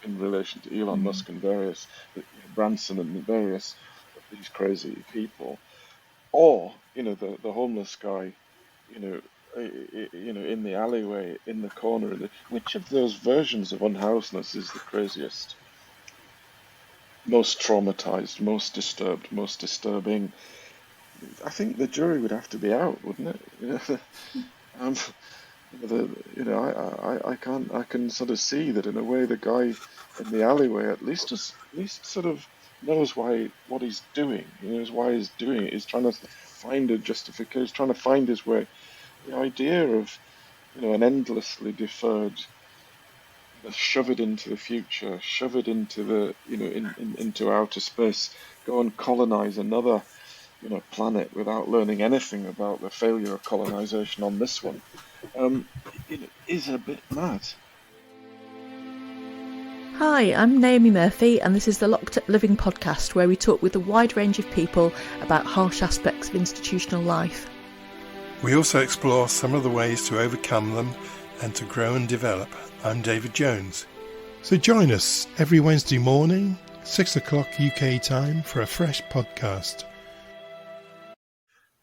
in relation to Elon Musk and various Branson and various of these crazy people, or the homeless guy, in the alleyway, in the corner. Which of those versions of unhousedness is the craziest, most traumatized, most disturbed, most disturbing? I think the jury would have to be out, wouldn't it? I can sort of see that in a way the guy in the alleyway at least sort of knows what he's doing. He knows why he's doing it. He's trying to find a justification. He's trying to find his way. The idea of an endlessly deferred, shove it into the future, shove it into the into outer space, go and colonize another planet without learning anything about the failure of colonization on this one, it is a bit mad. Hi, I'm Naomi Murphy, and this is the Locked Up Living podcast, where we talk with a wide range of people about harsh aspects of institutional life. We also explore some of the ways to overcome them and to grow and develop. I'm David Jones. So join us every Wednesday morning, 6 o'clock UK time, for a fresh podcast.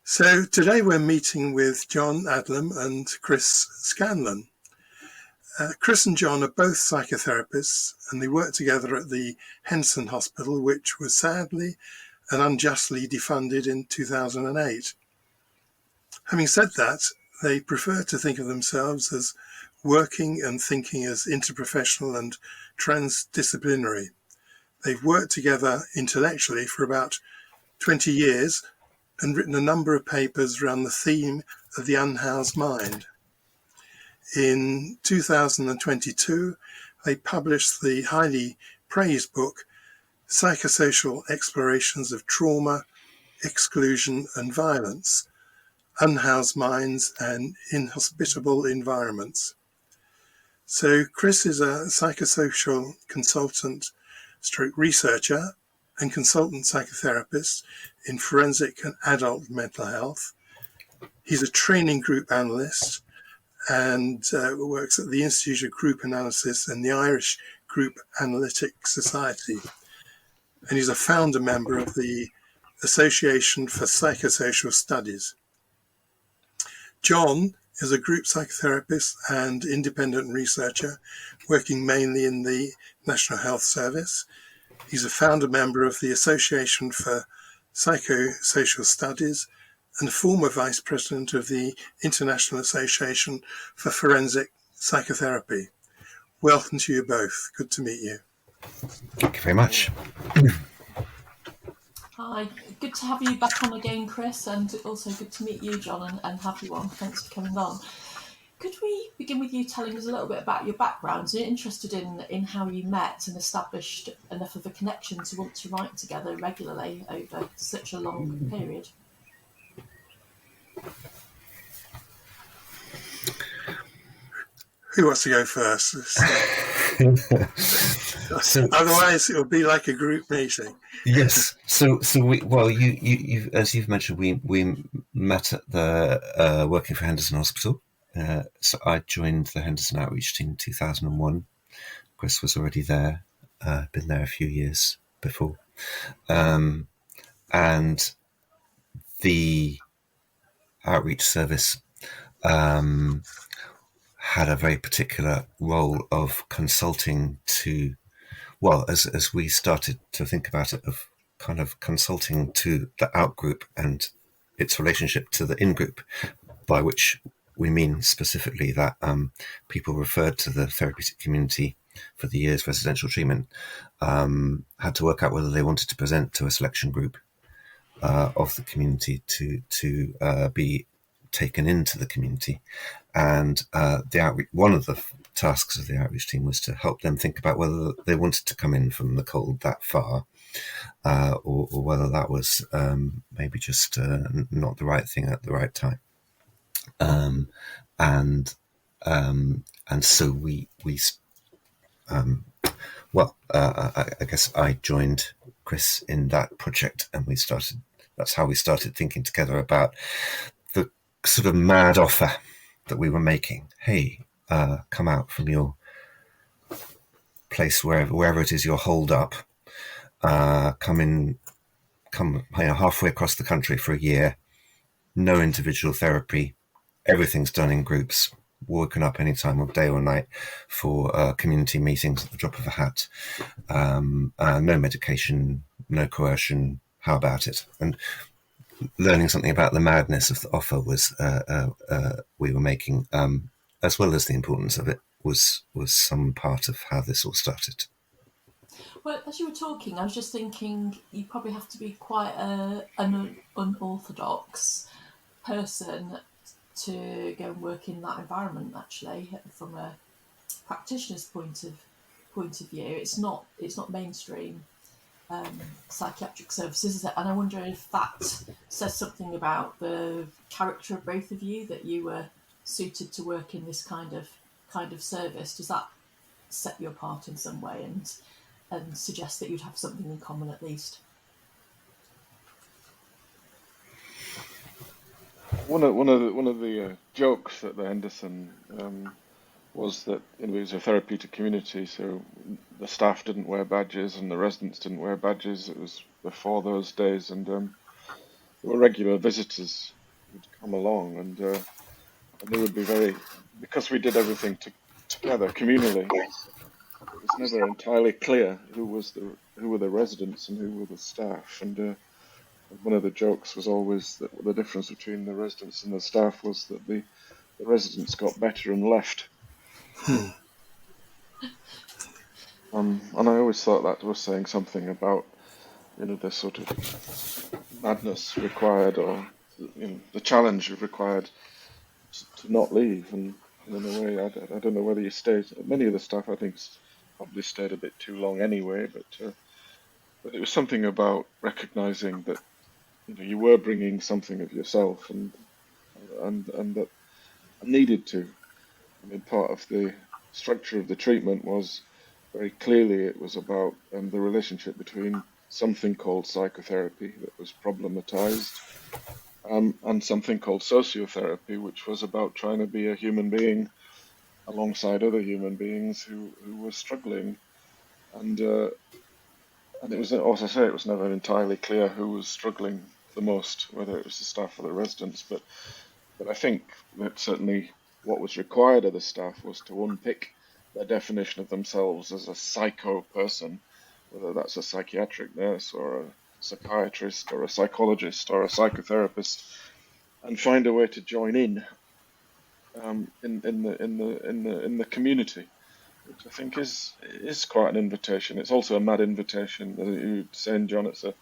So today we're meeting with John Adlam and Chris Scanlon. Chris and John are both psychotherapists, and they work together at the Henderson Hospital, which was sadly and unjustly defunded in 2008. Having said that, they prefer to think of themselves as working and thinking as interprofessional and trans-disciplinary. They've worked together intellectually for about 20 years and written a number of papers around the theme of the unhoused mind. In 2022, they published the highly praised book, Psychosocial Explorations of Trauma, Exclusion and Violence, Unhoused Minds and Inhospitable Environments. So Chris is a psychosocial consultant stroke researcher and consultant psychotherapist in forensic and adult mental health. He's a training group analyst and works at the Institute of Group Analysis and the Irish Group Analytic Society. And he's a founder member of the Association for Psychosocial Studies. John is a group psychotherapist and independent researcher working mainly in the National Health Service. He's a founder member of the Association for Psychosocial Studies and a former vice president of the International Association for Forensic Psychotherapy. Welcome to you both. Good to meet you. Thank you very much. Hi, good to have you back on again, Chris, and also good to meet you, John, and have you on. Thanks for coming on. Could we begin with you telling us a little bit about your backgrounds? You're interested in how you met and established enough of a connection to want to write together regularly over such a long period. Who wants to go first? Otherwise, it'll be like a group meeting. Yes. So you as you've mentioned, we met at the working for Henderson Hospital. So I joined the Henderson outreach team in 2001. Chris was already there, been there a few years before, and the outreach service had a very particular role of consulting to, as we started to think about it, of kind of consulting to the out-group and its relationship to the in-group, by which we mean specifically that people referred to the therapeutic community for the year's residential treatment had to work out whether they wanted to present to a selection group of the community to be taken into the community. And the outreach, one of the tasks of the outreach team was to help them think about whether they wanted to come in from the cold that far, or whether that was maybe just not the right thing at the right time. And so I guess I joined Chris in that project, and that's how we started thinking together about the sort of mad offer that we were making. Hey, come out from your place wherever it is you're holed up, come halfway across the country for a year, no individual therapy, everything's done in groups, woken up any time of day or night for community meetings at the drop of a hat. No medication, no coercion. How about it? And learning something about the madness of the offer was we were making, as well as the importance of it, was some part of how this all started. Well, as you were talking, I was just thinking you probably have to be quite an unorthodox person to go and work in that environment. Actually, from a practitioner's point of view, it's not mainstream psychiatric services, is it? And I wonder if that says something about the character of both of you, that you were suited to work in this kind of service. Does that set you apart in some way and suggest that you'd have something in common at least? One of the jokes at the Henderson was that it was a therapeutic community, so the staff didn't wear badges and the residents didn't wear badges. It was before those days, and there were regular visitors who'd come along, and they would be because we did everything together communally. It was never entirely clear who were the residents and who were the staff, and one of the jokes was always that the difference between the residents and the staff was that the residents got better and left. And I always thought that was saying something about, the sort of madness required, or the challenge required to not leave. And in a way, I don't know whether you stayed. Many of the staff, I think, probably stayed a bit too long anyway. But it was something about recognizing that you were bringing something of yourself, and that needed to. I mean, part of the structure of the treatment was very clearly it was about the relationship between something called psychotherapy that was problematized, and something called sociotherapy, which was about trying to be a human being alongside other human beings who were struggling. And it was, as I say, it was never entirely clear who was struggling the most, whether it was the staff or the residents. But I think that certainly what was required of the staff was to unpick their definition of themselves as a psycho person, whether that's a psychiatric nurse or a psychiatrist or a psychologist or a psychotherapist, and find a way to join in the community, which I think is quite an invitation. It's also a mad invitation. You're saying, John, it's a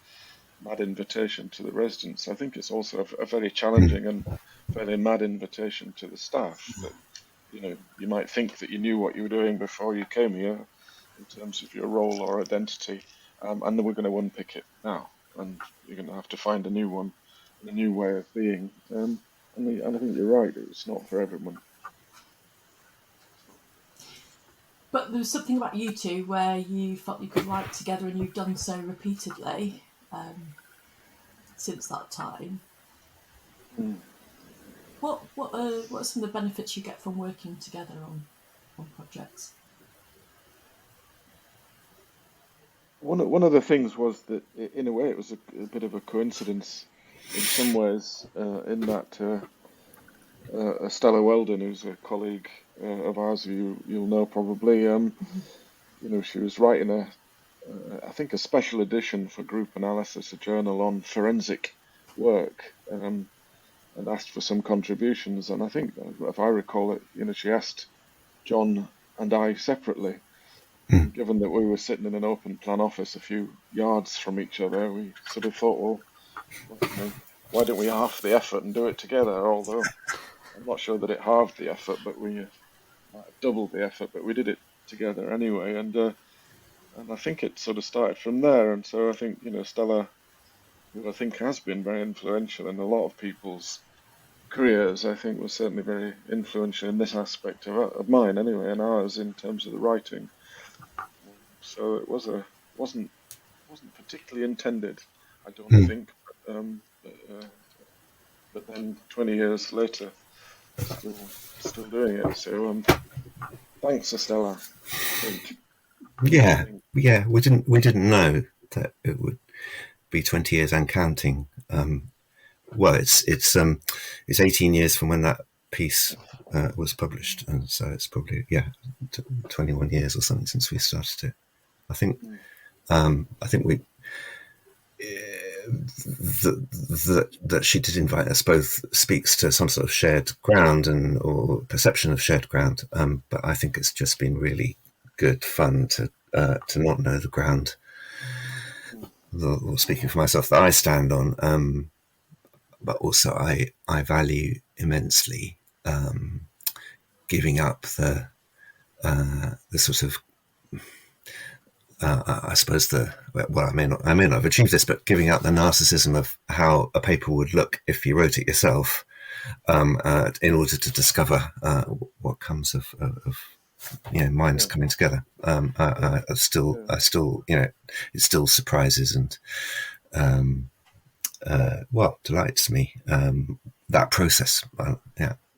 mad invitation to the residents. I think it's also a very challenging and fairly mad invitation to the staff. That you might think that you knew what you were doing before you came here, in terms of your role or identity, and then we're going to unpick it now, and you're going to have to find a new one, a new way of being. And I think you're right. It's not for everyone. But there was something about you two where you felt you could work together, and you've done so repeatedly since that time. What are some of the benefits you get from working together on projects? One of the things was that, in a way, it was a bit of a coincidence in some ways, in that Stella Weldon, who's a colleague of ours, who you'll know probably, she was writing I think a special edition for Group Analysis, a journal on forensic work, and asked for some contributions. And I think, if I recall it, she asked John and I separately. Given that we were sitting in an open plan office a few yards from each other, we sort of thought, well, why don't we halve the effort and do it together? Although I'm not sure that it halved the effort, but we might have doubled the effort, but we did it together anyway. And I think it sort of started from there. And so I think, Stella, who I think has been very influential in a lot of people's careers, I think was certainly very influential in this aspect of mine anyway, and ours, in terms of the writing. So it wasn't particularly intended, I don't think. But then 20 years later, still doing it. So thanks, Estella. Yeah, yeah. We didn't know that it would be 20 years and counting. Well, it's 18 years from when that piece was published, and so it's probably 21 years or something since we started it. I think we that she did invite us both speaks to some sort of shared ground and or perception of shared ground. But I think it's just been really good fun to not know the ground. Or speaking for myself, that I stand on. But also, I value immensely giving up the sort of I suppose I may not have achieved this, but giving up the narcissism of how a paper would look if you wrote it yourself, in order to discover what comes of minds coming together. I still it still surprises and delights me, that process. And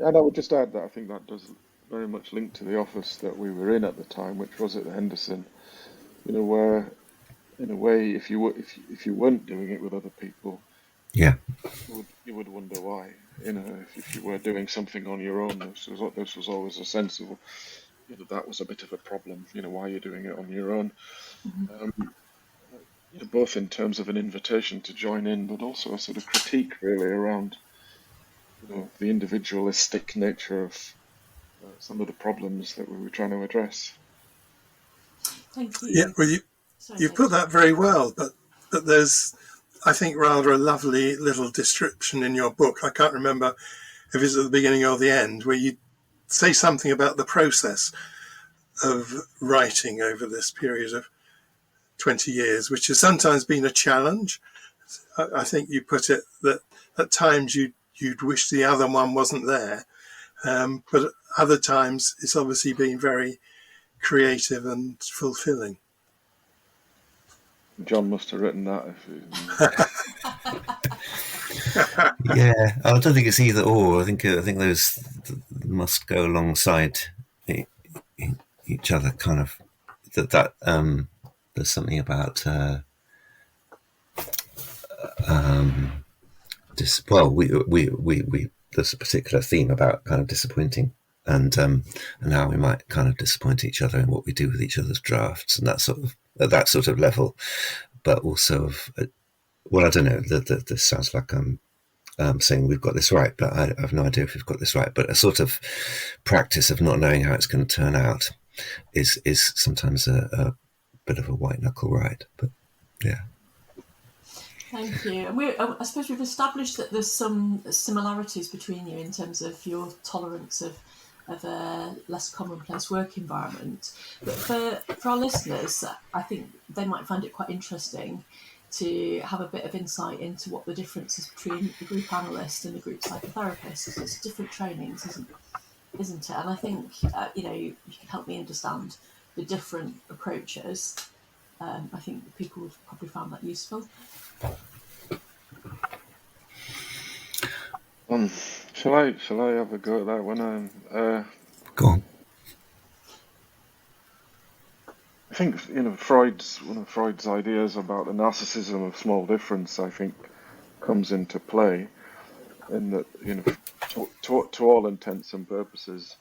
I would just add that I think that does very much link to the office that we were in at the time, which was at the Henderson. Where in a way, if you weren't doing it with other people, yeah, you would wonder why. If you were doing something on your own, this was always a sense of, that was a bit of a problem. Why you're doing it on your own. Both in terms of an invitation to join in, but also a sort of critique really around, the individualistic nature of some of the problems that we were trying to address. Thank you. Yeah, well, you've put that very well, but there's, I think, rather a lovely little description in your book. I can't remember if it's at the beginning or the end, where you say something about the process of writing over this period of 20 years, which has sometimes been a challenge. I think you put it that at times you'd wish the other one wasn't there, but other times it's obviously been very creative and fulfilling. John must have written that. Yeah, I don't think it's either or. I think those must go alongside each other. Kind of that. There's something about we there's a particular theme about kind of disappointing and how we might kind of disappoint each other in what we do with each other's drafts and that sort of at that sort of level, but also of I don't know. This sounds like I'm saying we've got this right, but I have no idea if we've got this right. But a sort of practice of not knowing how it's going to turn out is sometimes a bit of a white knuckle ride. But yeah. Thank you. And I suppose we've established that there's some similarities between you in terms of your tolerance of a less commonplace work environment. But for our listeners, I think they might find it quite interesting to have a bit of insight into what the difference is between the group analyst and the group psychotherapist. It's different trainings, isn't it? And I think you can help me understand the different approaches. I think people would probably find that useful. Shall I have a go at that one? Go on. I think one of Freud's ideas about the narcissism of small difference, I think, comes into play in that to all intents and purposes,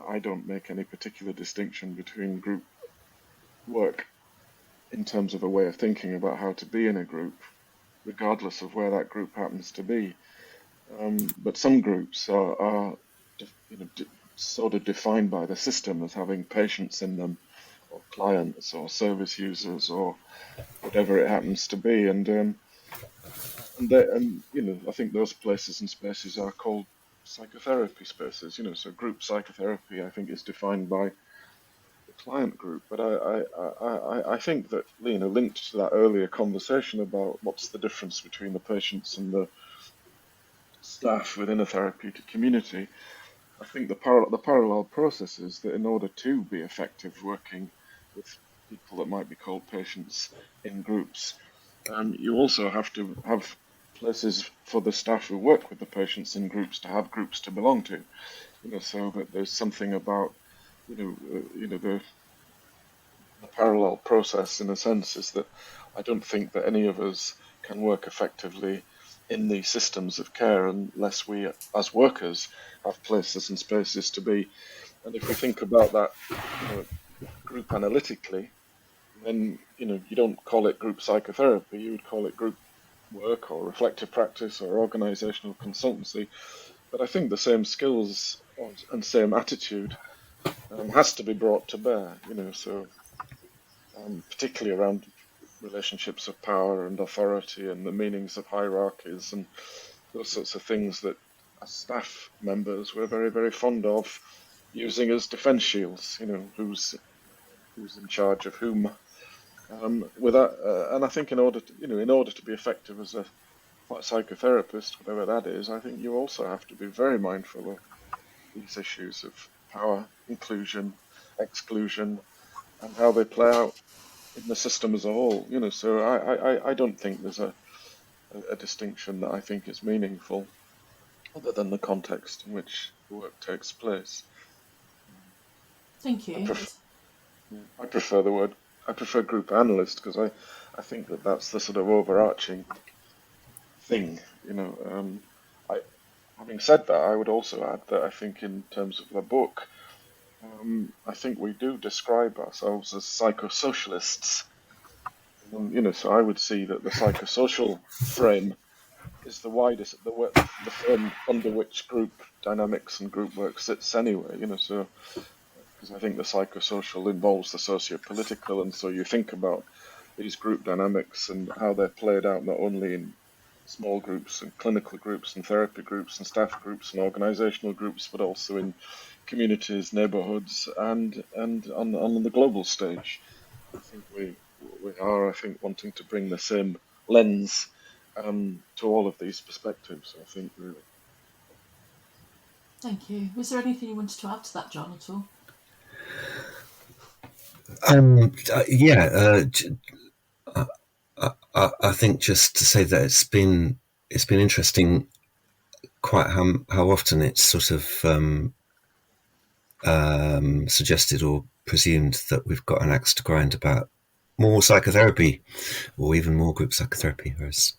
I don't make any particular distinction between group work in terms of a way of thinking about how to be in a group, regardless of where that group happens to be. But some groups are sort of defined by the system as having patients in them, or clients, or service users, or whatever it happens to be, and I think those places and spaces are called psychotherapy spaces. So group psychotherapy, I think, is defined by the client group. But I think that linked to that earlier conversation about what's the difference between the patients and the staff within a therapeutic community, I think the parallel process is that in order to be effective working with people that might be called patients in groups, you also have to have places for the staff who work with the patients in groups to have groups to belong to, so that there's something about the parallel process, in a sense, is that I don't think that any of us can work effectively in the systems of care unless we, as workers, have places and spaces to be. And if we think about that, group analytically, then you don't call it group psychotherapy. You would call it group work or reflective practice or organizational consultancy. But I think the same skills and same attitude has to be brought to bear. So particularly around relationships of power and authority and the meanings of hierarchies and those sorts of things that as staff members we're very, very fond of using as defense shields. Who's in charge of whom. And I think in order to be effective as a psychotherapist, whatever that is, I think you also have to be very mindful of these issues of power, inclusion, exclusion, and how they play out in the system as a whole. So I don't think there's a distinction that I think is meaningful, other than the context in which the work takes place. Thank you. I prefer group analyst, because I think that that's the sort of overarching thing. Having said that, I would also add that I think in terms of the book, I think we do describe ourselves as psychosocialists. So I would see that the psychosocial frame is the widest, the frame under which group dynamics and group work sits anyway. So because I think the psychosocial involves the socio-political, and so you think about these group dynamics and how they're played out not only in small groups and clinical groups and therapy groups and staff groups and organizational groups, but also in communities, neighborhoods, and on the global stage. I think we are, wanting to bring the same lens to all of these perspectives, I think, really. Thank you. Was there anything you wanted to add to that, John, at all? I think just to say that it's been interesting quite how often it's sort of suggested or presumed that we've got an axe to grind about more psychotherapy or even more group psychotherapy, whereas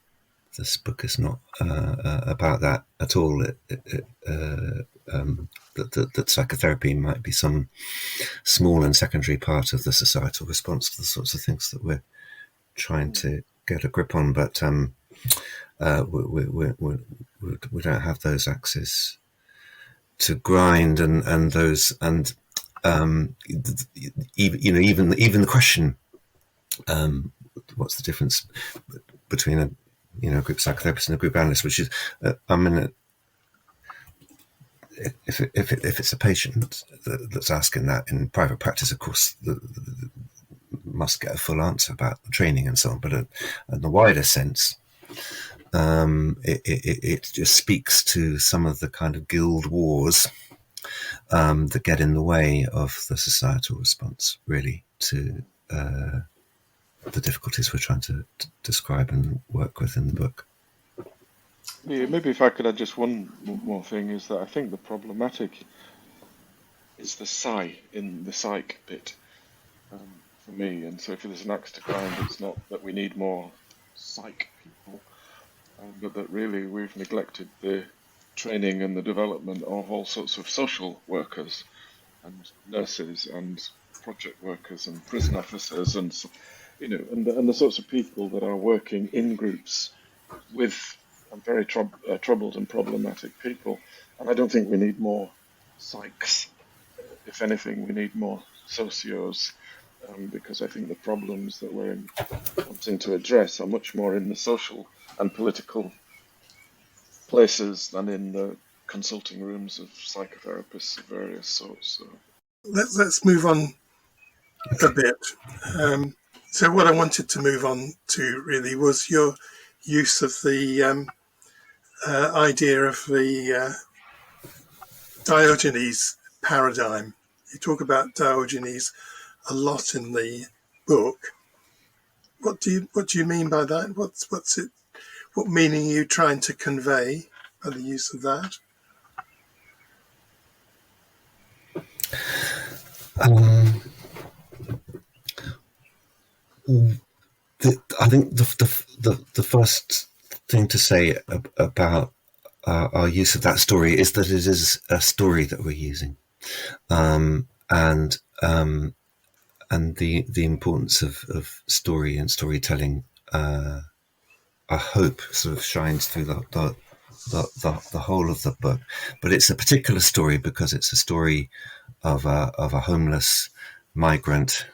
this book is not about that at all. That psychotherapy might be some small and secondary part of the societal response to the sorts of things that we're trying to get a grip on, but we don't have those axes to grind, and those, and even the question, what's the difference between a group psychotherapist and a group analyst, which is if it's a patient that's asking that in private practice, of course must get a full answer about the training and so on, but in the wider sense, it just speaks to some of the kind of guild wars that get in the way of the societal response, really, to the difficulties we're trying to describe and work with in the book. Yeah, maybe if I could add just one more thing, is that I think the problematic is the in the psych bit for me. And so if there's an axe to grind, it's not that we need more psych people, but that really we've neglected the training and the development of all sorts of social workers and nurses and project workers and prison officers and and the sorts of people that are working in groups with very troubled and problematic people. And I don't think we need more psychs. If anything, we need more socios, because I think the problems that we're wanting to address are much more in the social and political places than in the consulting rooms of psychotherapists of various sorts. So. Let's move on a bit. So what I wanted to move on to really was your use of the idea of the Diogenes paradigm. You talk about Diogenes a lot in the book. What do you mean by that? What's it? What meaning are you trying to convey by the use of that? Um, I think the first thing to say about our use of that story is that it is a story that we're using, and the importance of story and storytelling. I hope sort of shines through the whole of the book, but it's a particular story because it's a story of a homeless migrant,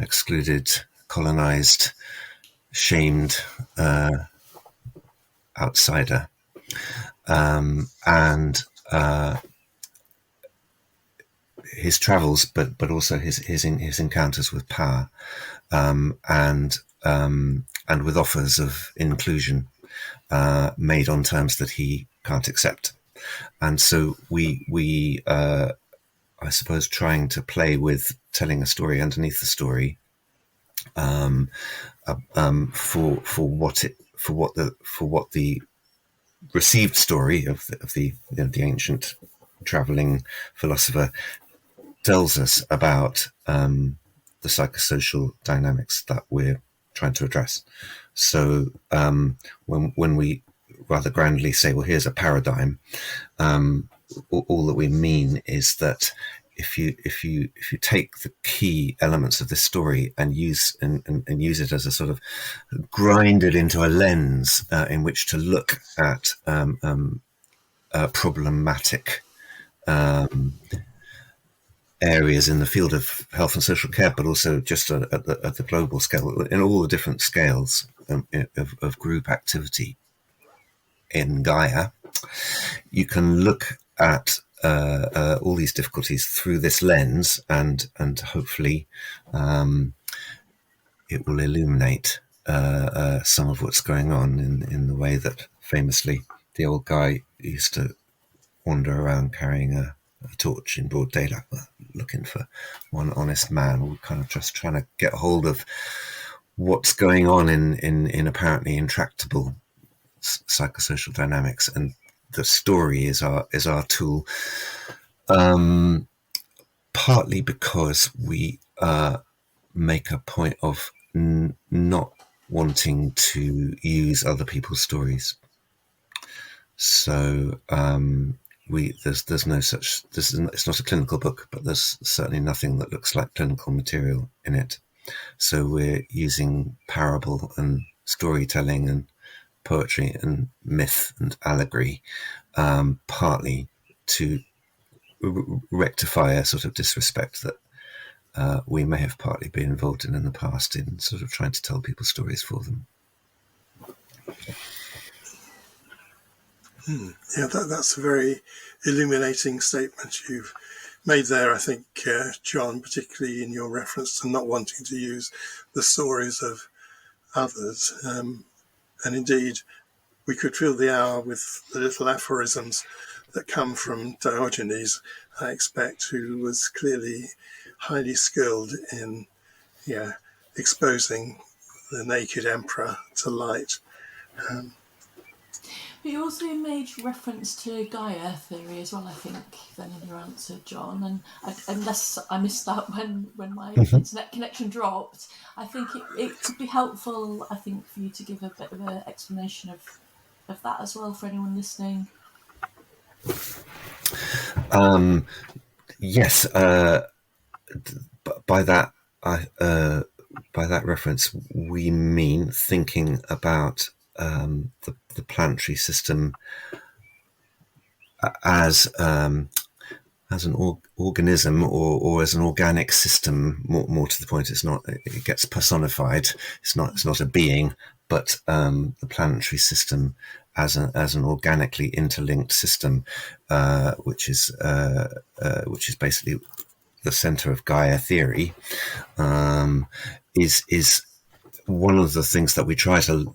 excluded, colonized, shamed outsider, and his travels, but also his encounters with power, and with offers of inclusion made on terms that he can't accept. And so we I suppose trying to play with telling a story underneath the story, for what the received story of the ancient traveling philosopher tells us about the psychosocial dynamics that we're trying to address. So when we rather grandly say, well, here's a paradigm, all that we mean is that if you take the key elements of this story and use it as a sort of grind it into a lens in which to look at problematic areas in the field of health and social care, but also just at the global scale, in all the different scales of group activity in Gaia, you can look at all these difficulties through this lens, and hopefully it will illuminate some of what's going on in the way that famously the old guy used to wander around carrying a torch in broad daylight, looking for one honest man, or kind of just trying to get hold of what's going on in apparently intractable psychosocial dynamics. And the story is our tool, partly because we make a point of not wanting to use other people's stories. So there's no such, it's not a clinical book, but there's certainly nothing that looks like clinical material in it. So we're using parable and storytelling and poetry and myth and allegory, partly to rectify a sort of disrespect that we may have partly been involved in the past, in sort of trying to tell people stories for them. Yeah, that's a very illuminating statement you've made there, I think, John, particularly in your reference to not wanting to use the stories of others. And indeed, we could fill the hour with the little aphorisms that come from Diogenes, I expect, who was clearly highly skilled in exposing the naked emperor to light. But you also made reference to Gaia theory as well, I think, then in your answer, John. And unless I missed that when my internet connection dropped, I think it could be helpful, I think, for you to give a bit of an explanation of that as well for anyone listening. Yes, by that reference, we mean thinking about the planetary system as an organism, or as an organic system. More to the point, it gets personified. It's not a being, but the planetary system as an organically interlinked system, which is basically the center of Gaia theory, is one of the things that we try to.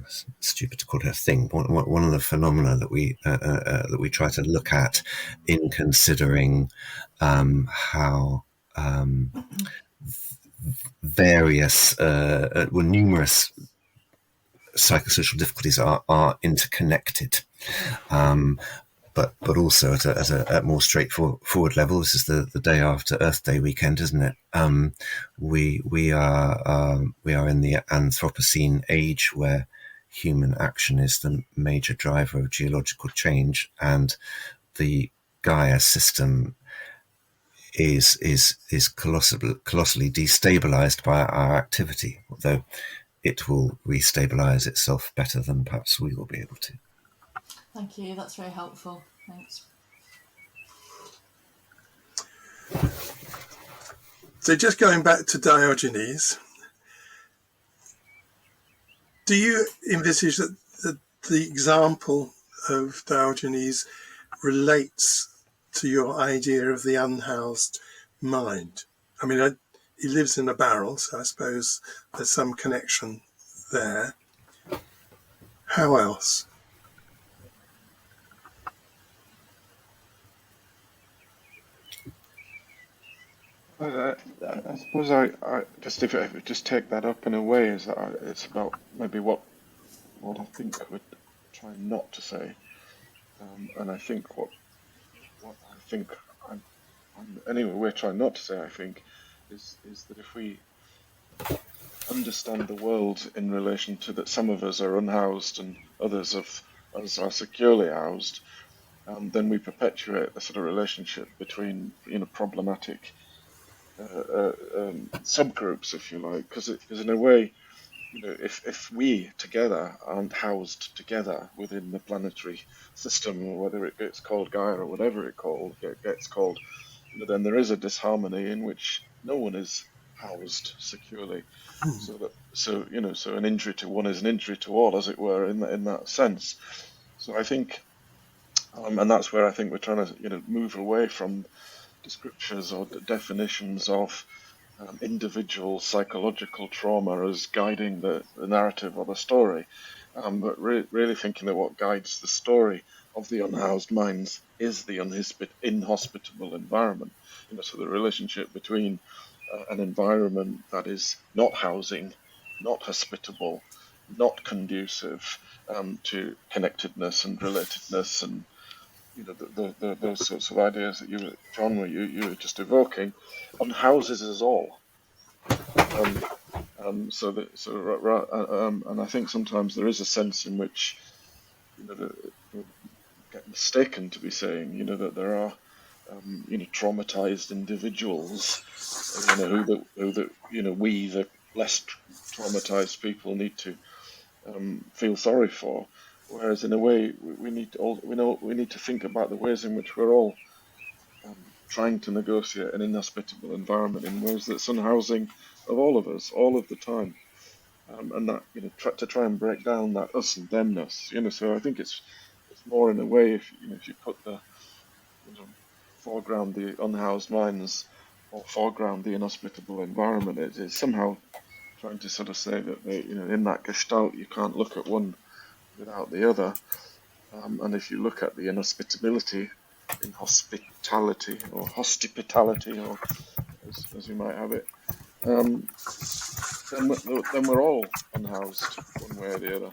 It's stupid to call it a thing. One of the phenomena that we try to look at in considering how numerous psychosocial difficulties are interconnected, but also at a more straightforward level. This is the day after Earth Day weekend, isn't it? We are in the Anthropocene age, where human action is the major driver of geological change, and the Gaia system is colossally destabilized by our activity, although it will restabilize itself better than perhaps we will be able to. Thank you, that's very helpful. Thanks. So just going back to Diogenes, do you envisage that the example of Diogenes relates to your idea of the unhoused mind? I mean, he lives in a barrel, so I suppose there's some connection there. How else? I suppose I just if I just take that up in a way is that it's about maybe what I think we're trying not to say, and I think what I think anyway we're trying not to say, I think, is that if we understand the world in relation to that some of us are unhoused and others of us are securely housed, then we perpetuate a sort of relationship between problematic subgroups, if you like, because in a way, if we together aren't housed together within the planetary system, or whether it gets called Gaia or whatever it gets called, then there is a disharmony in which no one is housed securely. So an injury to one is an injury to all, as it were, in that sense. So I think, and that's where I think we're trying to move away from descriptions or definitions of individual psychological trauma as guiding the narrative or the story, but really thinking that what guides the story of the unhoused minds is the inhospitable environment. So the relationship between an environment that is not housing, not hospitable, not conducive to connectedness and relatedness, and those sorts of ideas that John, you were just evoking, unhouses us all. And I think sometimes there is a sense in which get mistaken to be saying that there are traumatized individuals who we the less traumatized people need to feel sorry for, whereas in a way we need to think about the ways in which we're all trying to negotiate an inhospitable environment in ways that's unhousing of all of us all of the time, and that to try and break down that us and themness. So I think it's more in a way, if you put the foreground the unhoused minds or foreground the inhospitable environment, it is somehow trying to sort of say that in that gestalt you can't look at one without the other, and if you look at the inhospitability, inhospitality or hospitality, or as you might have it, then we're all unhoused one way or the other.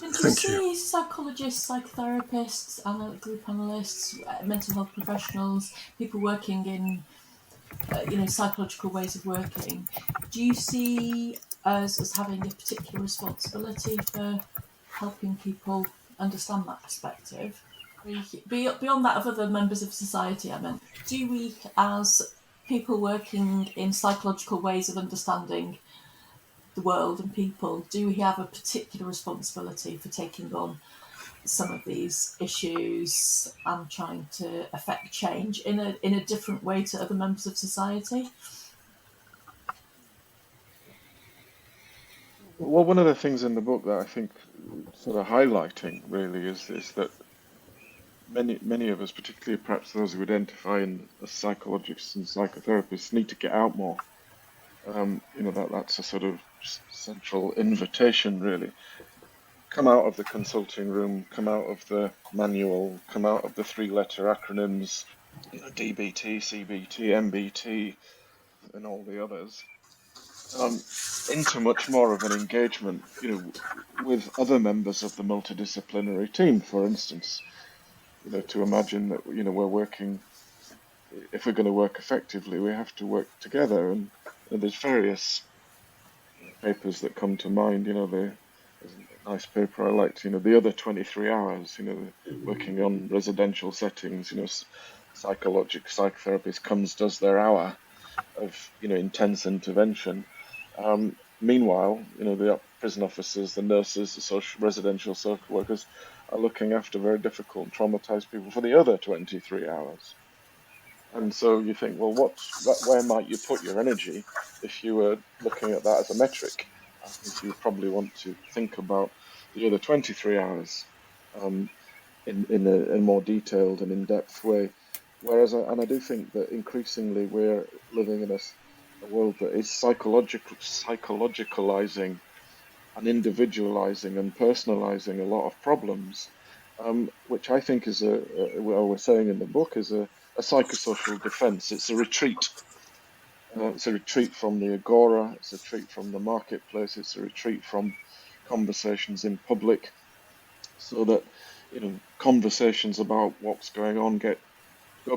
And do you Thank you. see psychologists, psychotherapists, group analysts, mental health professionals, people working in psychological ways of working, do you see us as having a particular responsibility for helping people understand that perspective? Beyond that of other members of society, I meant, do we, as people working in psychological ways of understanding the world and people, do we have a particular responsibility for taking on some of these issues and trying to affect change in a different way to other members of society? Well, one of the things in the book that I think sort of highlighting really is that many of us, particularly perhaps those who identify as psychologists and psychotherapists, need to get out more. That's a sort of central invitation, really. Come out of the consulting room, come out of the manual, come out of the three-letter acronyms, DBT, CBT, MBT, and all the others, into much more of an engagement, with other members of the multidisciplinary team, for instance. To imagine that, we're working, if we're going to work effectively, we have to work together. And there's various papers that come to mind. There's a nice paper I liked, the other 23 hours, working on residential settings, psychotherapist comes, does their hour of, intense intervention. Meanwhile, the prison officers, the nurses, the residential social workers are looking after very difficult, traumatized people for the other 23 hours. And so you think, well, where might you put your energy if you were looking at that as a metric? I think you probably want to think about the other 23 hours in a more detailed and in-depth way. Whereas, and I do think that increasingly we're living in a world that is psychologicalizing and individualizing and personalizing a lot of problems, which I think is well, we're saying in the book, is a psychosocial defense. It's a retreat. It's a retreat from the agora. It's a retreat from the marketplace. It's a retreat from conversations in public, so that conversations about what's going on go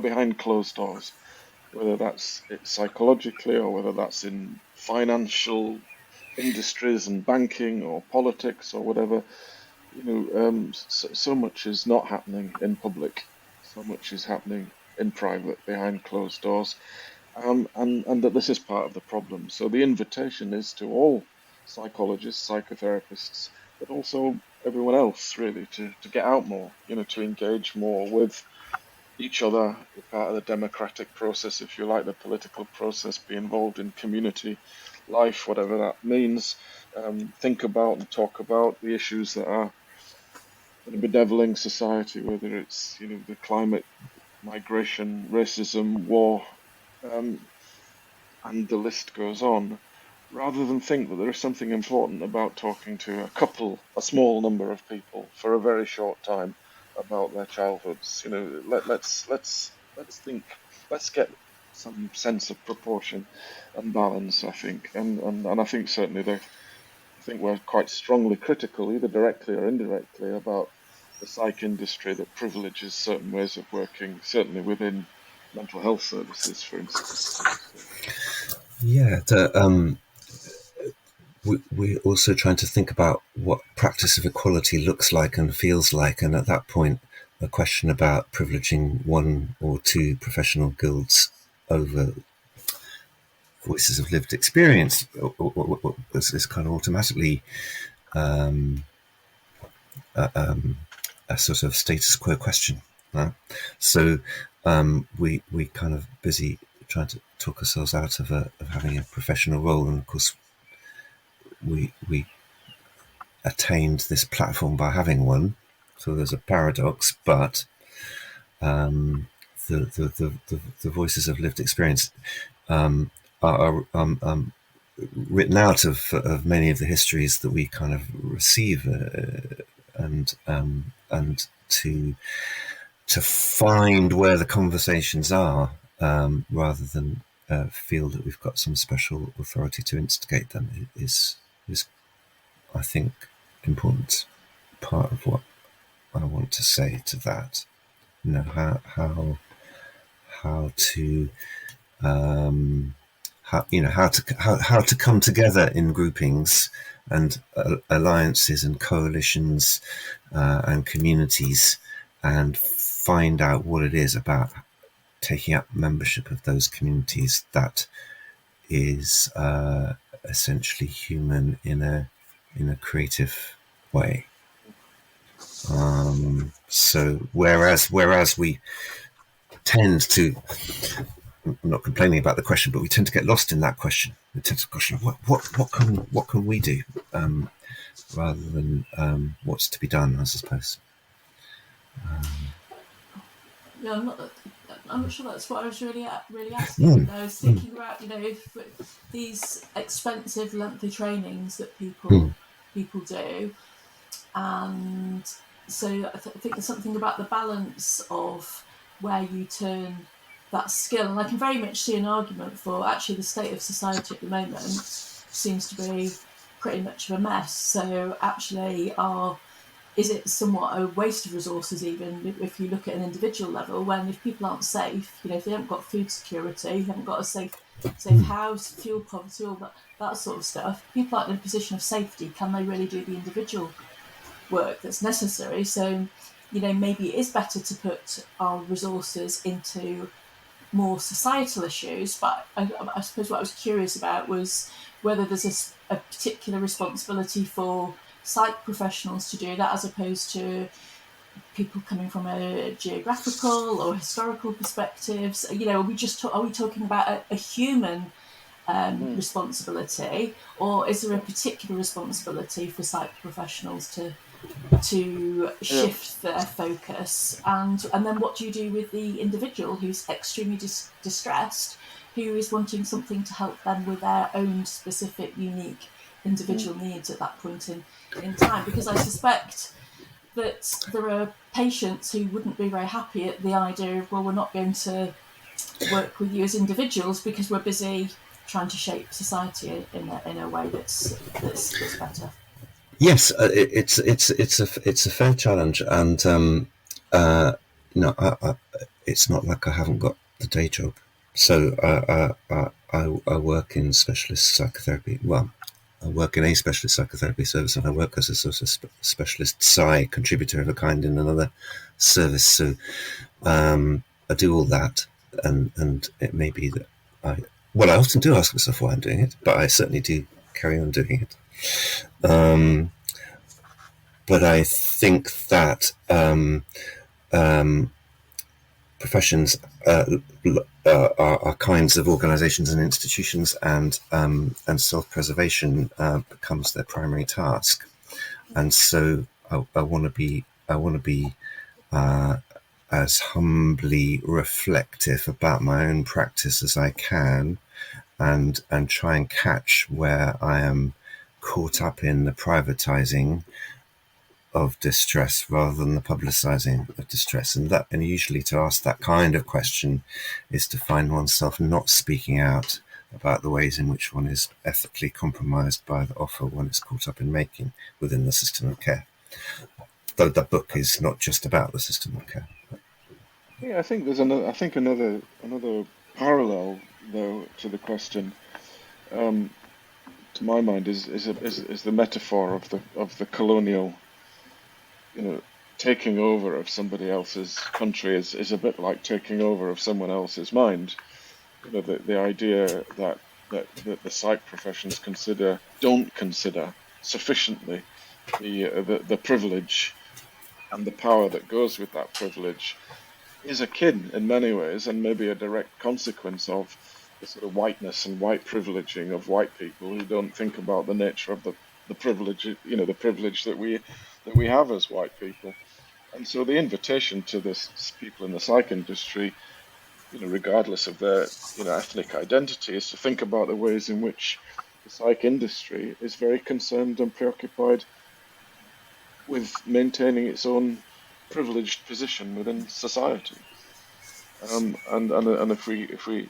behind closed doors, whether that's psychologically or whether that's in financial industries and banking or politics or whatever. So much is not happening in public. So much is happening in private, behind closed doors, and that this is part of the problem. So the invitation is to all psychologists, psychotherapists, but also everyone else, really, to get out more, to engage more with each other, be part of the democratic process, if you like, the political process, be involved in community life, whatever that means. Think about and talk about the issues that are bedeviling society, whether it's the climate, migration, racism, war, and the list goes on. Rather than think that there is something important about talking to a small number of people for a very short time about their childhoods. Let's think, let's get some sense of proportion and balance, I think. And I think certainly I think we're quite strongly critical, either directly or indirectly, about the psych industry that privileges certain ways of working, certainly within mental health services, for instance. Yeah, we're also trying to think about what practice of equality looks like and feels like, and at that point, a question about privileging one or two professional guilds over voices of lived experience is kind of automatically a sort of status quo question. Right? So we kind of busy trying to talk ourselves out of having a professional role, and of course we attained this platform by having one. So there's a paradox, but the voices of lived experience are written out of many of the histories that we kind of receive, and to find where the conversations are, rather than feel that we've got some special authority to instigate them, is I think important part of what I want to say to that. How to how to come together in groupings and alliances and coalitions and communities, and find out what it is about taking up membership of those communities that is essentially human in a creative way. So whereas we tend to, I'm not complaining about the question, but we tend to get lost in that question. We tend to question what can we do, rather than what's to be done, I suppose. Yeah, I'm not sure that's what I was really asking. I was thinking about if these expensive, lengthy trainings that people do, and so I think there's something about the balance of where you turn that skill, and I can very much see an argument for actually the state of society at the moment seems to be pretty much of a mess. So actually, is it somewhat a waste of resources, even if you look at an individual level, when if people aren't safe, if they haven't got food security, haven't got a safe house, fuel poverty, all that sort of stuff, people aren't in a position of safety. Can they really do the individual work that's necessary? So, maybe it is better to put our resources into more societal issues. But I suppose what I was curious about was whether there's a particular responsibility for psych professionals to do that, as opposed to people coming from a geographical or historical perspectives. Are we talking about a human responsibility, or is there a particular responsibility for psych professionals to Yeah. shift their focus? And then what do you do with the individual who's extremely distressed, who is wanting something to help them with their own specific, unique individual needs at that point in time? Because I suspect that there are patients who wouldn't be very happy at the idea of, well, we're not going to work with you as individuals because we're busy trying to shape society in a way that's better. Yes, it's a fair challenge, and it's not like I haven't got the day job. So I work in specialist psychotherapy. Well, I work in a specialist psychotherapy service, and I work as a sort of specialist psy contributor of a kind in another service. So I do all that, and it may be that I often do ask myself why I'm doing it, but I certainly do carry on doing it. But I think that professions are kinds of organisations and institutions, and self-preservation becomes their primary task. And so I want to be as humbly reflective about my own practice as I can, and try and catch where I am caught up in the privatizing of distress rather than the publicizing of distress. And usually to ask that kind of question is to find oneself not speaking out about the ways in which one is ethically compromised by the offer one is caught up in making within the system of care. Though the book is not just about the system of care. Yeah, I think there's another parallel though to the question. To my mind, is the metaphor of the colonial, taking over of somebody else's country is a bit like taking over of someone else's mind. The idea that the psych professions don't consider sufficiently the privilege and the power that goes with that privilege is akin in many ways, and maybe a direct consequence of the sort of whiteness and white privileging of white people who don't think about the nature of the privilege, the privilege that we have as white people. And so the invitation to this people in the psych industry, regardless of their, ethnic identity, is to think about the ways in which the psych industry is very concerned and preoccupied with maintaining its own privileged position within society. And if we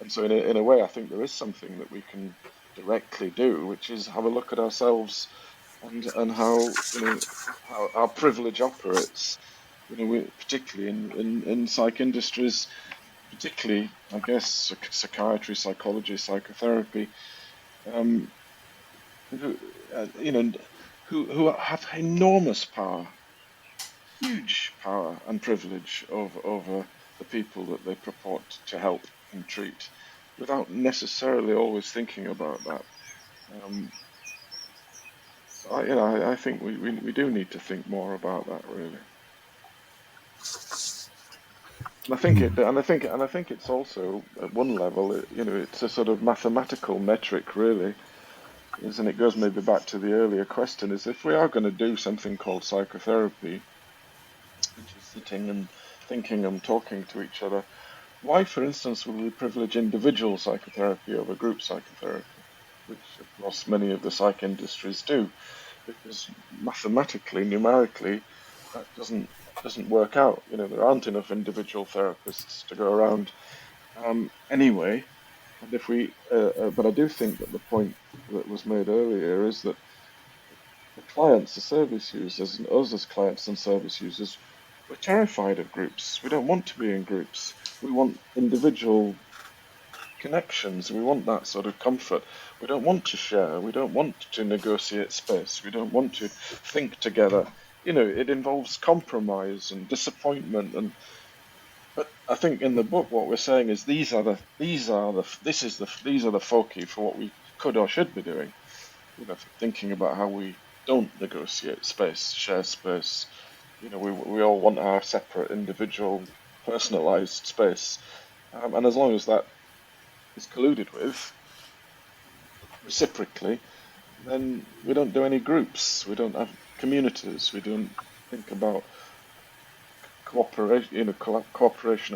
and so in a way, I think there is something that we can directly do, which is have a look at ourselves and how how our privilege operates. Particularly in psych industries, particularly I guess psychiatry, psychology, psychotherapy, um, who, who have enormous power, huge power and privilege over the people that they purport to help and treat, without necessarily always thinking about that. Um, I think we do need to think more about that, really. And I think it's also at one level, it's a sort of mathematical metric, really, and it goes maybe back to the earlier question: is if we are going to do something called psychotherapy, which is sitting and thinking and talking to each other, why, for instance, would we privilege individual psychotherapy over group psychotherapy, which of course many of the psych industries do, because mathematically, numerically, that doesn't work out. There aren't enough individual therapists to go around anyway. And if we, but I do think that the point that was made earlier is that the clients, the service users, and us as clients and service users, we're terrified of groups. We don't want to be in groups. We want individual connections. We want that sort of comfort. We don't want to share. We don't want to negotiate space. We don't want to think together. It involves compromise and disappointment. But I think in the book, what we're saying is these are the foci for what we could or should be doing. Thinking about how we don't negotiate space, share space. We all want our separate, individual, personalized space. And as long as that is colluded with reciprocally, then we don't do any groups. We don't have communities. We don't think about cooperation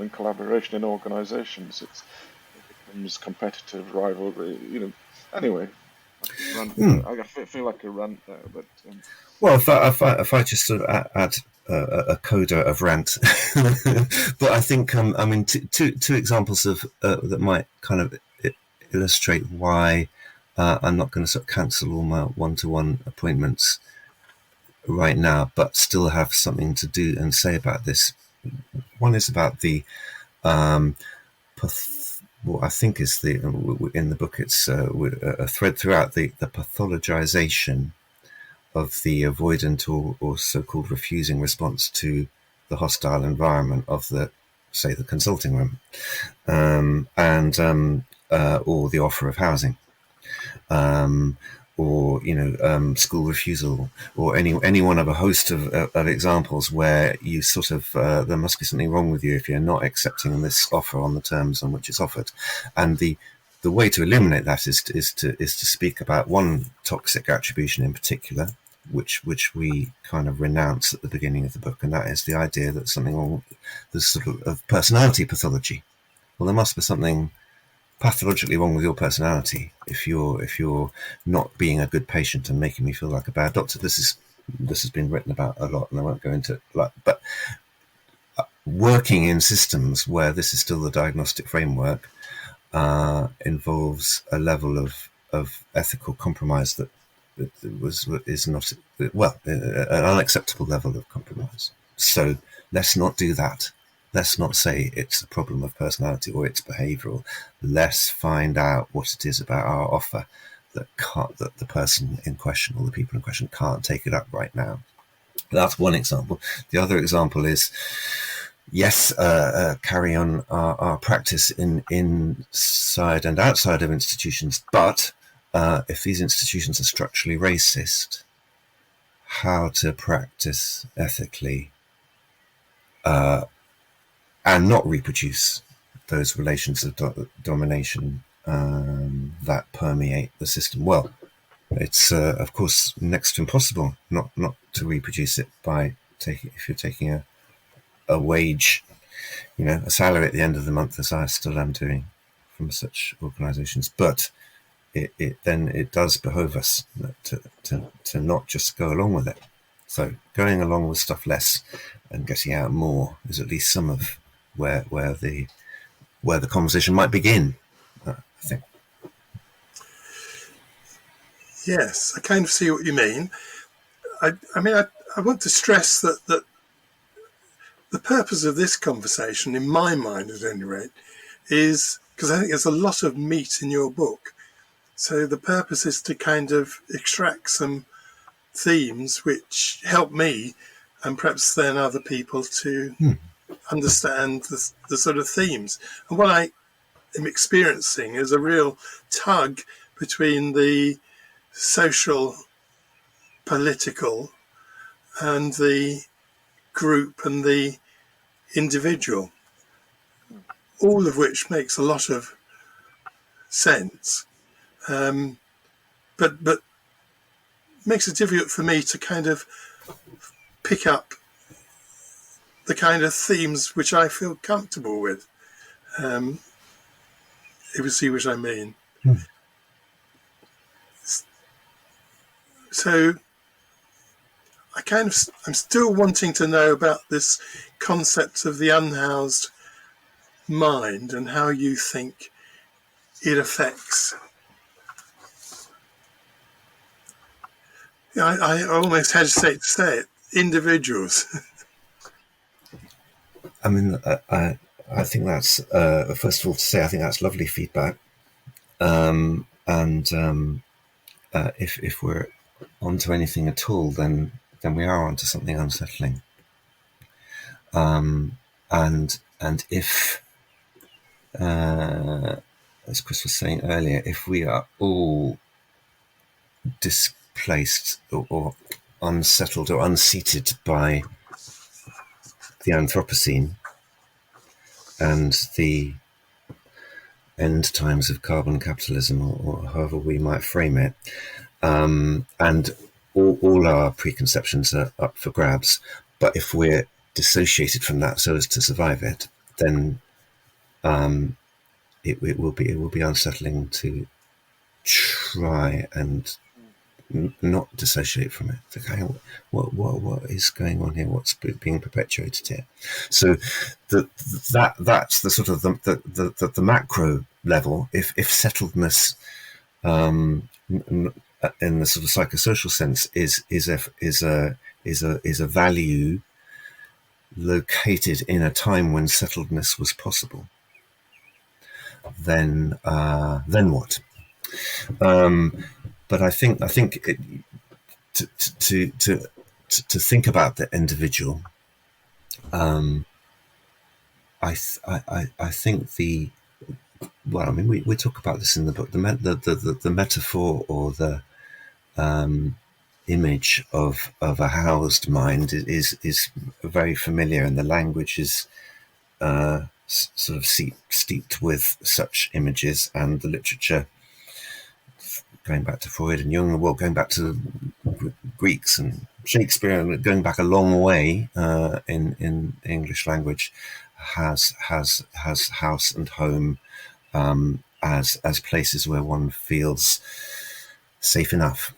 and collaboration in organisations. It becomes competitive rivalry. Anyway, I feel like a rant there, but. Well, if I just sort of add a coda of rant, but I think two examples of that might kind of illustrate why I'm not going to sort of cancel all my one-to-one appointments right now, but still have something to do and say about this. One is about the what I think is in the book. It's a thread throughout the pathologization of the avoidant or so-called refusing response to the hostile environment of the consulting room, or the offer of housing, or school refusal, or any one of a host of examples where you sort of there must be something wrong with you if you're not accepting this offer on the terms on which it's offered, and the way to eliminate that is to speak about one toxic attribution in particular, which we kind of renounce at the beginning of the book, and that is the idea that something wrong, there's sort of personality pathology. Well, there must be something pathologically wrong with your personality if you're not being a good patient and making me feel like a bad doctor. This has been written about a lot, and I won't go into it. But working in systems where this is still the diagnostic framework involves a level of ethical compromise that is not an unacceptable level of compromise. So let's not do that. Let's not say it's a problem of personality or it's behavioural. Let's find out what it is about our offer that the person in question or the people in question can't take it up right now. That's one example. The other example is, yes, carry on our practice inside and outside of institutions, but if these institutions are structurally racist, how to practice ethically and not reproduce those relations of domination that permeate the system. Well, it's of course next to impossible not to reproduce it if you're taking a wage, a salary at the end of the month, as I still am doing from such organisations. But it does behove us to not just go along with it. So going along with stuff less and getting out more is at least some of where the conversation might begin, I think. Yes, I kind of see what you mean. I want to stress that the purpose of this conversation, in my mind at any rate, is because I think there's a lot of meat in your book. So the purpose is to kind of extract some themes which help me and perhaps then other people to understand the sort of themes. And what I am experiencing is a real tug between the social, political, and the group and the individual, all of which makes a lot of sense. But makes it difficult for me to kind of pick up the kind of themes which I feel comfortable with, if you see what I mean. So I'm still wanting to know about this concept of the unhoused mind and how you think it affects. I almost hesitate to say it. Individuals. I mean, I think that's first of all to say I think that's lovely feedback, and if we're onto anything at all, then we are onto something unsettling. And if, as Chris was saying earlier, if we are all displaced or unsettled or unseated by the Anthropocene and the end times of carbon capitalism, or however we might frame it, and all our preconceptions are up for grabs. But if we're dissociated from that so as to survive it, then it will be unsettling to try and not dissociate from it. Okay, what is going on here? What's being perpetuated here? So that's the sort of the macro level. If settledness, in the sort of psychosocial sense, is a value located in a time when settledness was possible, then what? But I think to think about the individual, I think I mean, we talk about this in the book. The metaphor or the image of a housed mind is very familiar, and the language is sort of steeped with such images, and the literature, going back to Freud and Jung, well, going back to Greeks and Shakespeare, and going back a long way in English language, has house and home as places where one feels safe enough,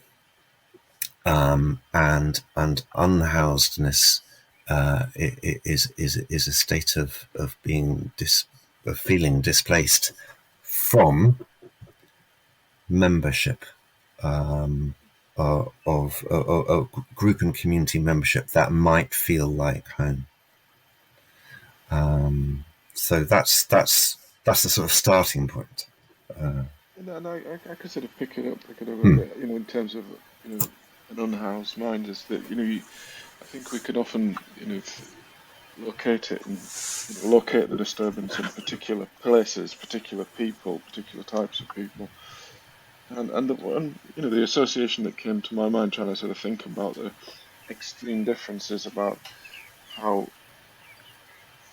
and unhousedness is a state of being of feeling displaced from membership, of group and community membership that might feel like home. So that's the sort of starting point. And I could sort of pick it up a bit, in terms of, an unhoused mind, is that, I think we can often, locate it and locate the disturbance in particular places, particular people, particular types of people. And the association that came to my mind trying to sort of think about the extreme differences about how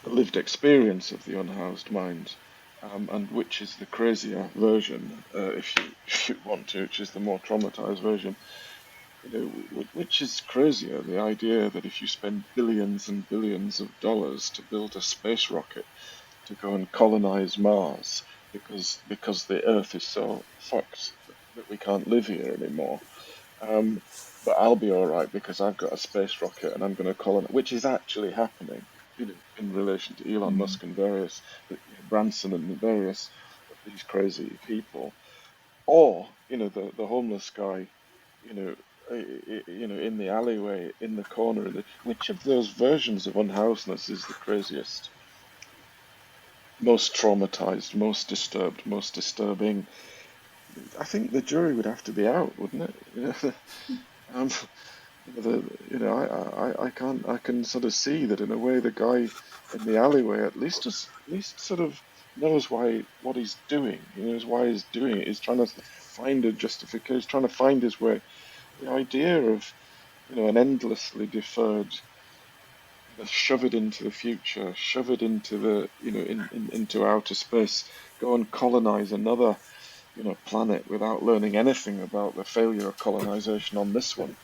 the lived experience of the unhoused mind, and which is the crazier version, if you want to, which is the more traumatized version. Which is crazier, the idea that if you spend billions and billions of dollars to build a space rocket to go and colonize Mars, because the Earth is so fucked that we can't live here anymore. But I'll be all right because I've got a space rocket and I'm going to colonize, which is actually happening, in relation to Elon Musk and various Branson and various of these crazy people, or the homeless guy, in the alleyway, in the corner. Which of those versions of unhousedness is the craziest, most traumatized, most disturbed, most disturbing? I think the jury would have to be out, wouldn't it? I can sort of see that in a way the guy in the alleyway at least sort of knows what he's doing. He knows why he's doing it. He's trying to find a justification. He's trying to find his way. The idea of an endlessly deferred, shove it into the future, shove it into the into outer space, go and colonize another planet without learning anything about the failure of colonization on this one,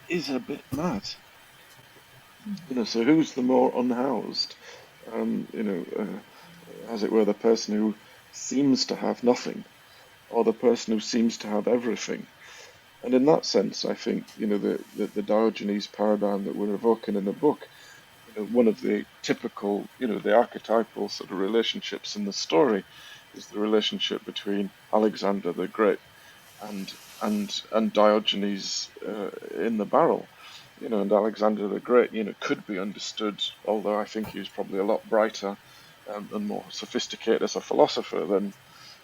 is a bit mad. So who's the more unhoused? As it were, the person who seems to have nothing, or the person who seems to have everything. And in that sense, I think the Diogenes paradigm that we're evoking in the book, one of the typical, the archetypal sort of relationships in the story, is the relationship between Alexander the Great and Diogenes in the barrel. And Alexander the Great, could be understood, although I think he was probably a lot brighter and more sophisticated as a philosopher than,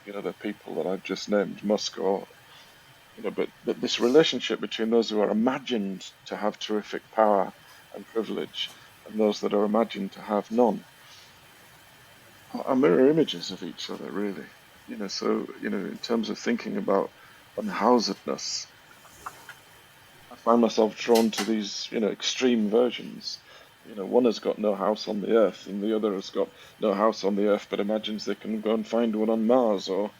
the people that I've just named, Musk or, but this relationship between those who are imagined to have terrific power and privilege and those that are imagined to have none are mirror images of each other, really. So, in terms of thinking about unhousedness, I find myself drawn to these, extreme versions. One has got no house on the Earth, and the other has got no house on the Earth, but imagines they can go and find one on Mars or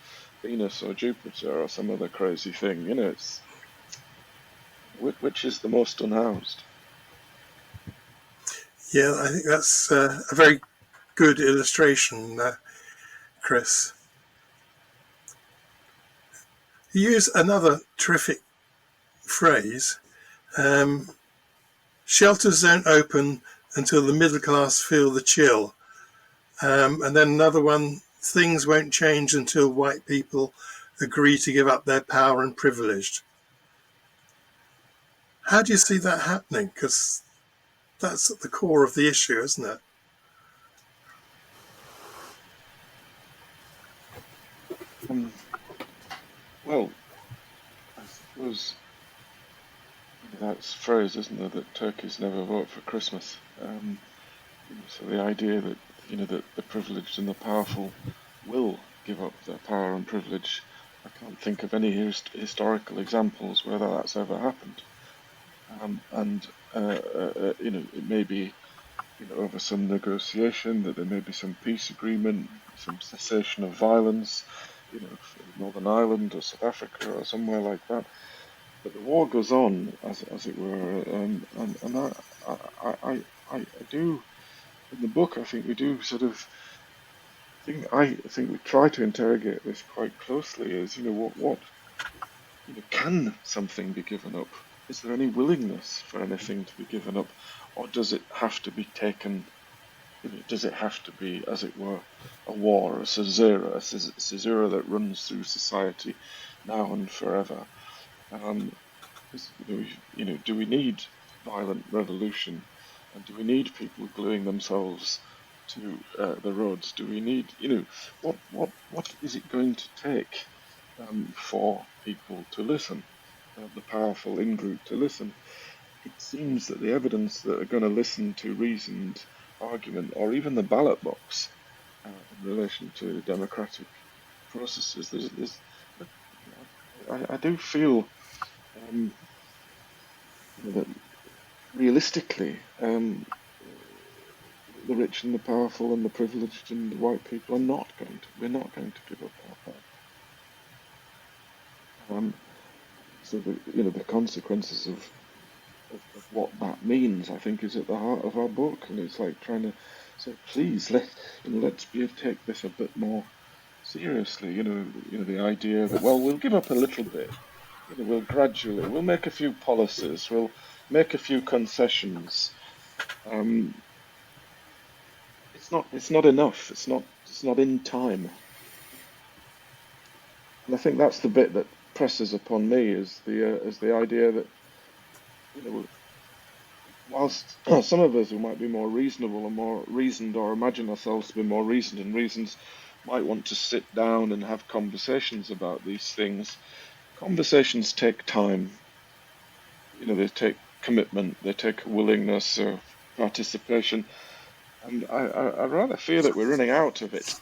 Venus or Jupiter or some other crazy thing. It's which is the most unhoused? Yeah, I think that's a very good illustration, Chris. You use another terrific phrase. Shelters don't open until the middle class feel the chill. And then another one, things won't change until white people agree to give up their power and privilege. How do you see that happening? Because that's at the core of the issue, isn't it? Well, I suppose that's phrase, isn't there, that turkeys never vote for Christmas. So the idea that that the privileged and the powerful will give up their power and privilege, I can't think of any historical examples where that's ever happened. And it may be over some negotiation, that there may be some peace agreement, some cessation of violence, Northern Ireland or South Africa or somewhere like that. But the war goes on, as it were, and I do, in the book, I think we do sort of I think we try to interrogate this quite closely. Is what can something be given up? Is there any willingness for anything to be given up, or does it have to be taken? Does it have to be, as it were, a war, a caesura that runs through society now and forever? Do we need violent revolution, and do we need people gluing themselves to the roads? Do we need, what is it going to take for people to listen, the powerful in-group to listen? It seems that the evidence that are going to listen to reasoned argument, or even the ballot box, in relation to democratic processes, I do feel that realistically, the rich and the powerful and the privileged and the white people we're not going to give up our power. So the consequences of what that means, I think, is at the heart of our book, and it's like trying to say, please let's take this a bit more seriously. The idea that, well, we'll give up a little bit. We'll make a few policies, we'll make a few concessions. It's not enough. It's not in time. And I think that's the bit that presses upon me, is the idea that whilst some of us who might be more reasonable and more reasoned, or imagine ourselves to be more reasoned and reasons, might want to sit down and have conversations about these things. Conversations take time. They take commitment, they take willingness or participation, and I rather fear that we're running out of it.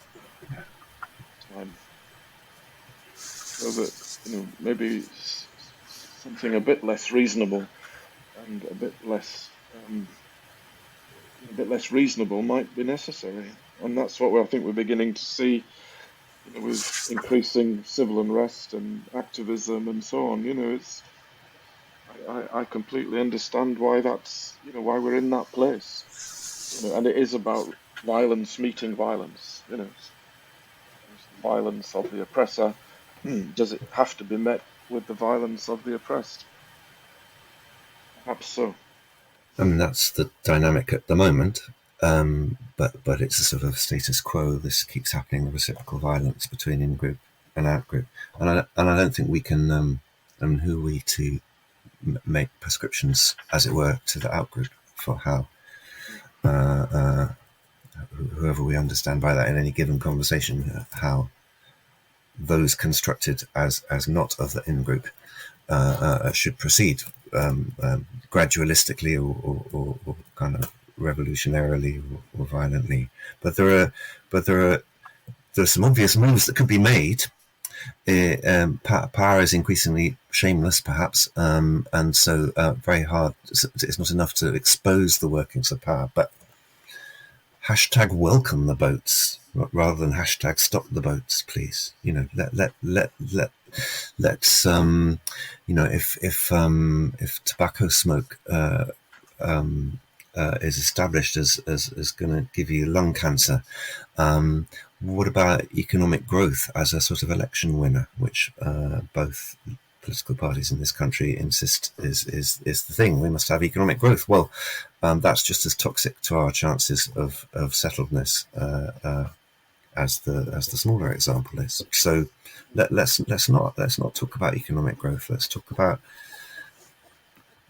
Time. So that maybe something a bit less reasonable and a bit less reasonable might be necessary, and that's what I think we're beginning to see. With increasing civil unrest and activism and so on. I completely understand why that's why we're in that place. And it is about violence meeting violence. The violence of the oppressor. Does it have to be met with the violence of the oppressed? Perhaps so. I mean, that's the dynamic at the moment. but it's a sort of status quo. This keeps happening, the reciprocal violence between in-group and out-group. And I don't think we can, and who are we to make prescriptions, as it were, to the out-group for how, whoever we understand by that in any given conversation, how those constructed as not of the in-group should proceed gradualistically or kind of revolutionarily or violently. But there are some obvious moves that could be made. Power is increasingly shameless, perhaps, and so very hard. It's not enough to expose the workings of power, but hashtag welcome the boats rather than hashtag stop the boats, please. Let's if tobacco smoke is established as going to give you lung cancer, what about economic growth as a sort of election winner, which both political parties in this country insist is the thing? We must have economic growth. Well, that's just as toxic to our chances of settledness as the smaller example is. So let's not talk about economic growth. Let's talk about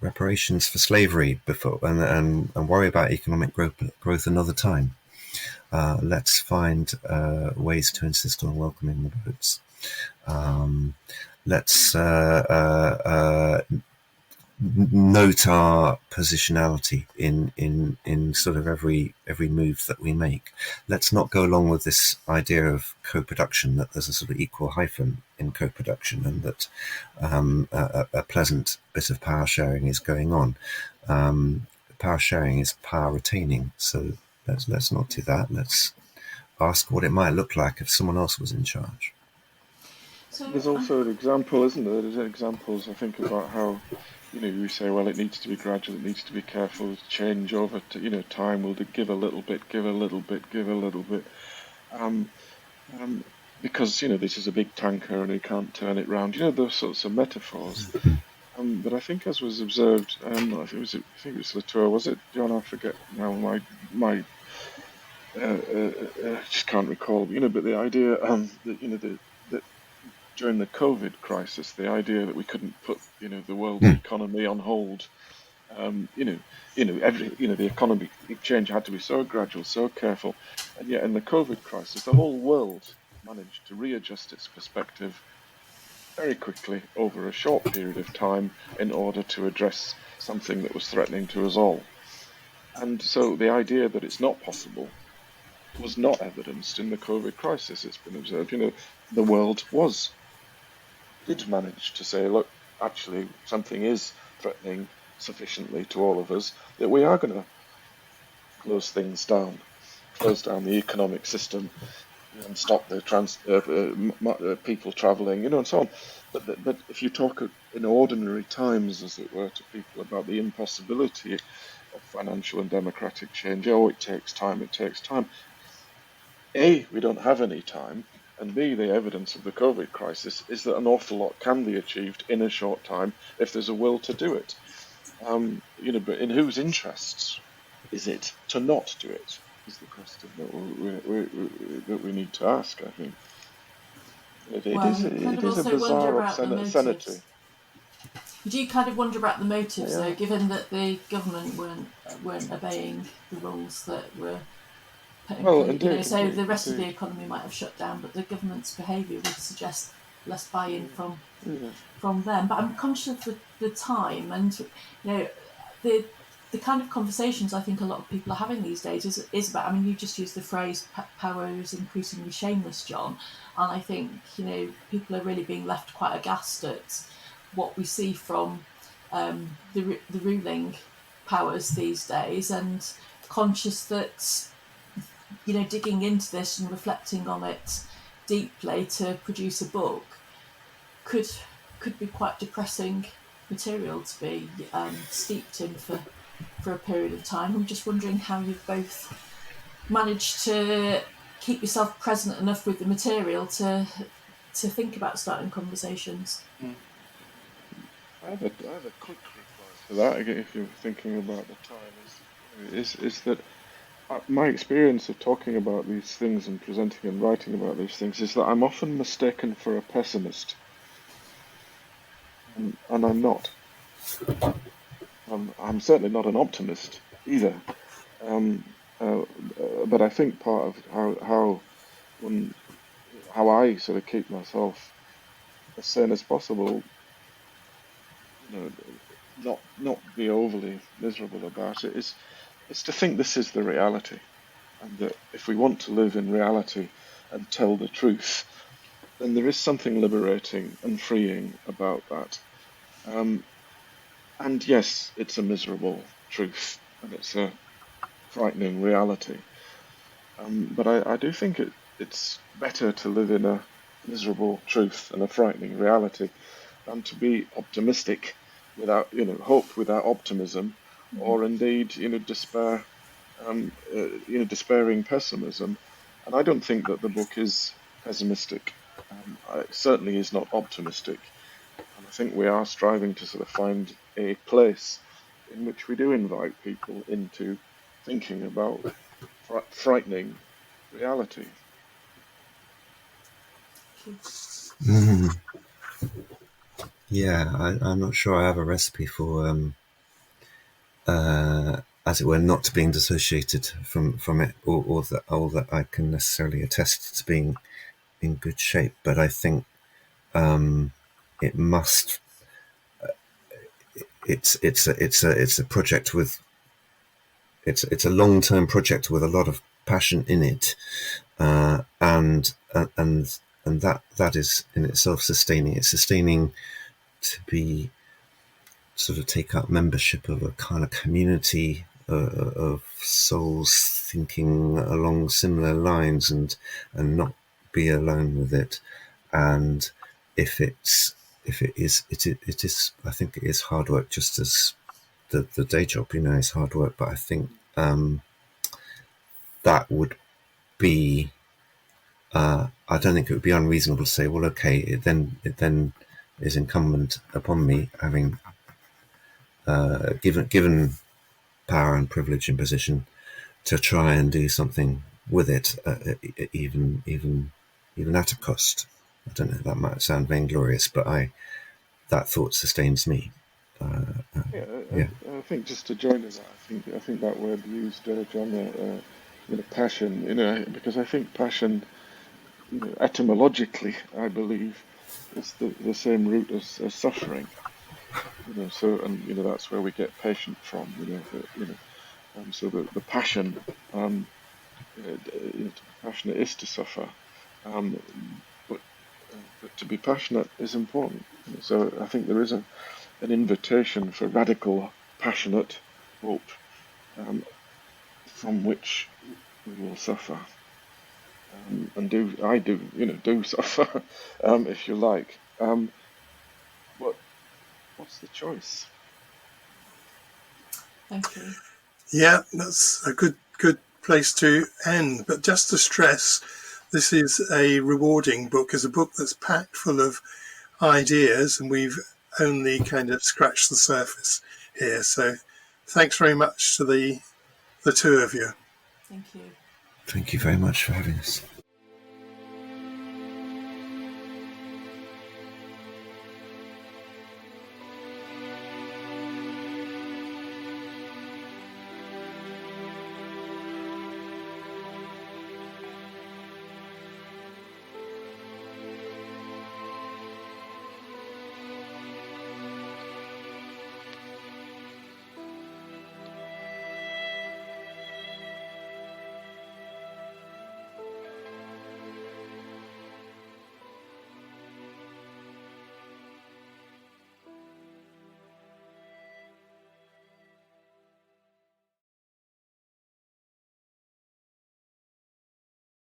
reparations for slavery before, and worry about economic growth another time. Let's find ways to insist on welcoming the boats. Let's note our positionality in sort of every move that we make. Let's not go along with this idea of co-production, that there's a sort of equal hyphen in co-production, and that a pleasant bit of power sharing is going on. Power sharing is power retaining, so let's not do that. Let's ask what it might look like if someone else was in charge. So, There's also an example, isn't there? There's examples, I think, about how, you say, well, it needs to be gradual, it needs to be careful, change over to, time will give a little bit, give a little bit, give a little bit. Because, this is a big tanker and you can't turn it round. Those sorts of metaphors. But I think, as was observed, I think it was Latour, was it, John? I forget now. My just can't recall. But the idea that during the COVID crisis, the idea that we couldn't put the world's economy on hold. The economic change had to be so gradual, so careful, and yet in the COVID crisis, the whole world managed to readjust its perspective very quickly over a short period of time in order to address something that was threatening to us all. And so the idea that it's not possible was not evidenced in the COVID crisis. It's been observed, the world did manage to say, look, actually something is threatening sufficiently to all of us that we are going to close things down, close down the economic system, and stop the people travelling, and so on. But if you talk in ordinary times, as it were, to people about the impossibility of financial and democratic change, it takes time, it takes time. A, we don't have any time, and B, the evidence of the COVID crisis is that an awful lot can be achieved in a short time if there's a will to do it. But in whose interests is it to not do it? Is the question that we need to ask, I think. It is a bizarre obscenity. Do you kind of wonder about the motives, though, given that the government weren't obeying the rules that were put in place? Indeed, so the rest of the economy might have shut down, but the government's behaviour would suggest less buy-in from them. But I'm conscious of the time, and the kind of conversations I think a lot of people are having these days is about. I mean, you just used the phrase "power is increasingly shameless," John, and I think people are really being left quite aghast at what we see from the ruling powers these days, and conscious that digging into this and reflecting on it deeply to produce a book could be quite depressing material to be steeped in for a period of time. I'm just wondering how you've both managed to keep yourself present enough with the material to think about starting conversations. I have a quick reply to that, if you're thinking about the time, is that my experience of talking about these things and presenting and writing about these things is that I'm often mistaken for a pessimist, and I'm not. I'm certainly not an optimist either. Um, uh, but I think part of when, how I sort of keep myself as sane as possible, you know, not be overly miserable about it, is to think this is the reality, and that if we want to live in reality and tell the truth, then there is something liberating and freeing about that. Um, and yes, it's a miserable truth, and it's a frightening reality. But I do think it's better to live in a miserable truth and a frightening reality than to be optimistic without, hope without optimism, or indeed, despair, despairing pessimism. And I don't think that the book is pessimistic. It certainly is not optimistic. And I think we are striving to sort of find a place in which we do invite people into thinking about frightening reality. Mm. Yeah, I'm not sure I have a recipe for, as it were, not being dissociated from it, or that I can necessarily attest to being in good shape. But I think it must. It's a project with it's a long-term project with a lot of passion in it, and that is in itself sustaining. It's sustaining to be sort of take up membership of a kind of community of souls thinking along similar lines, and not be alone with it. And if it's if it is, I think it is hard work, just as the day job, is hard work. But I think that would be. I don't think it would be unreasonable to say, well, okay, it then is incumbent upon me, having given power and privilege and position, to try and do something with it, even at a cost. I don't know. That might sound vainglorious, but that thought sustains me. Yeah, Yeah. I think just to join in that, I think that word used, John, passion, because I think passion, etymologically, I believe, is the same root as suffering. So, and that's where we get patient from. So the passion, to be passionate is to suffer, um, but but to be passionate is important. So I think there is an invitation for radical, passionate hope, um, from which we will suffer, and do suffer, if you like. But what's the choice? Thank you. Yeah, that's a good place to end. But just to stress, this is a rewarding book. It's a book that's packed full of ideas, and we've only kind of scratched the surface here. So thanks very much to the two of you. Thank you. Thank you very much for having us.